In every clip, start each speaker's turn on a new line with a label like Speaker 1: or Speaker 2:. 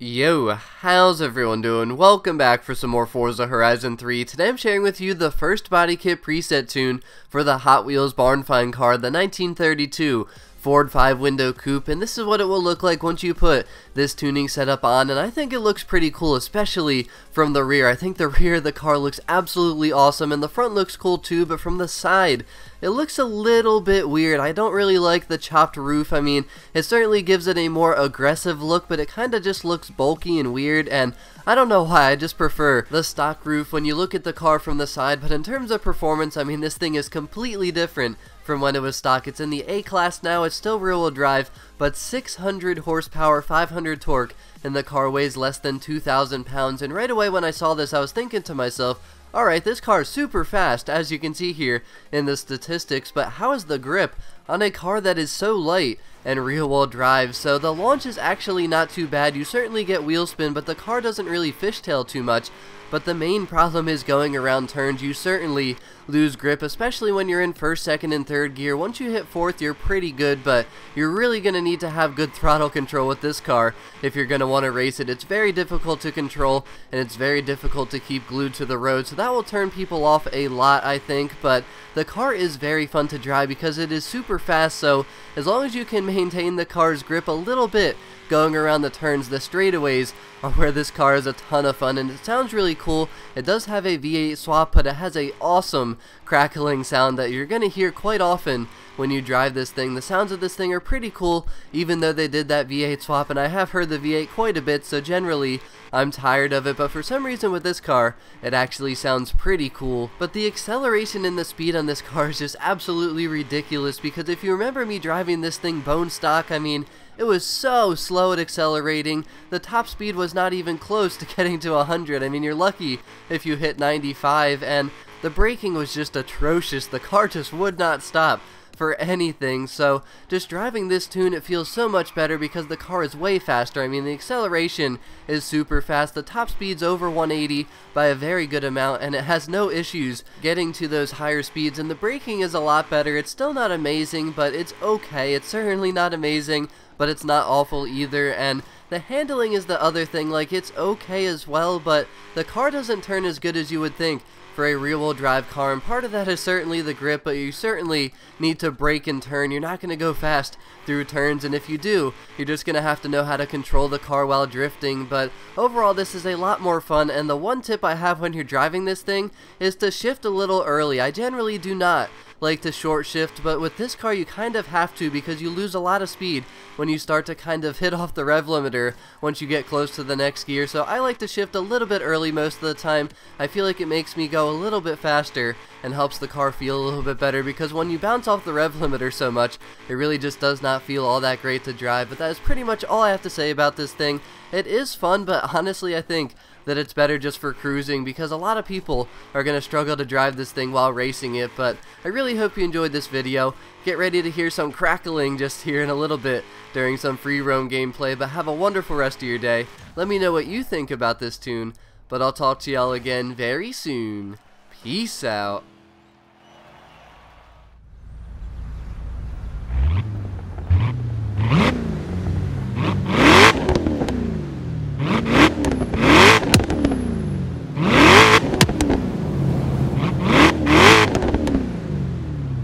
Speaker 1: Yo, how's everyone doing? Welcome back for some more Forza Horizon 3. Today I'm sharing with you the first body kit preset tune for the Hot Wheels barn find car, the 1932 Ford 5-window coupe, and this is what it will look like once you put this tuning setup on, and I think it looks pretty cool, especially from the rear. I think the rear of the car looks absolutely awesome, and the front looks cool too, but from the side, it looks a little bit weird. I don't really like the chopped roof. I mean, it certainly gives it a more aggressive look, but it kind of just looks bulky and weird, and I don't know why, I just prefer the stock roof when you look at the car from the side. But in terms of performance, I mean, this thing is completely different from when it was stock. It's in the A class now, it's still rear-wheel drive, but 600 horsepower, 500 torque, and the car weighs less than 2,000 pounds. And right away when I saw this, I was thinking to myself, alright, this car is super fast, as you can see here in the statistics, but how is the grip on a car that is so light and rear-wheel drive? So the launch is actually not too bad. You certainly get wheel spin, but the car doesn't really fishtail too much. But the main problem is going around turns. You certainly lose grip, especially when you're in first, second, and third gear. Once you hit fourth, you're pretty good, but you're really going to need to have good throttle control with this car if you're going to want to race it. It's very difficult to control, and it's very difficult to keep glued to the road, so that will turn people off a lot, I think. But the car is very fun to drive because it is super fast, so as long as you can maintain the car's grip a little bit going around the turns, the straightaways are where this car is a ton of fun, and it sounds really cool. It does have a V8 swap, but it has a awesome crackling sound that you're going to hear quite often when you drive this thing. The sounds of this thing are pretty cool, even though they did that V8 swap, and I have heard the V8 quite a bit, so generally I'm tired of it, but for some reason with this car, it actually sounds pretty cool. But the acceleration and the speed on this car is just absolutely ridiculous, because if you remember me driving this thing bone stock, I mean, it was so slow at accelerating. The top speed was not even close to getting to 100. I mean, you're lucky if you hit 95, and the braking was just atrocious. The car just would not stop for anything. So just driving this tune, it feels so much better because the car is way faster. I mean, the acceleration is super fast, the top speed's over 180 by a very good amount, and it has no issues getting to those higher speeds, and the braking is a lot better. It's still not amazing, but it's okay. It's certainly not amazing, but it's not awful either. And the handling is the other thing. Like, it's okay as well, but the car doesn't turn as good as you would think for a rear-wheel drive car, and part of that is certainly the grip, but you certainly need to brake and turn. You're not going to go fast through turns, and if you do, you're just going to have to know how to control the car while drifting. But overall, this is a lot more fun, and the one tip I have when you're driving this thing is to shift a little early. I generally do not like to short shift, but with this car you kind of have to, because you lose a lot of speed when you start to kind of hit off the rev limiter once you get close to the next gear. So I like to shift a little bit early most of the time. I feel like it makes me go a little bit faster and helps the car feel a little bit better, because when you bounce off the rev limiter so much, it really just does not feel all that great to drive. But that is pretty much all I have to say about this thing. It is fun, but honestly I think that it's better just for cruising, because a lot of people are going to struggle to drive this thing while racing it. But I really hope you enjoyed this video. Get ready to hear some crackling just here in a little bit during some free roam gameplay, but have a wonderful rest of your day. Let me know what you think about this tune, but I'll talk to y'all again very soon. Peace out.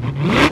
Speaker 2: Mm-hmm.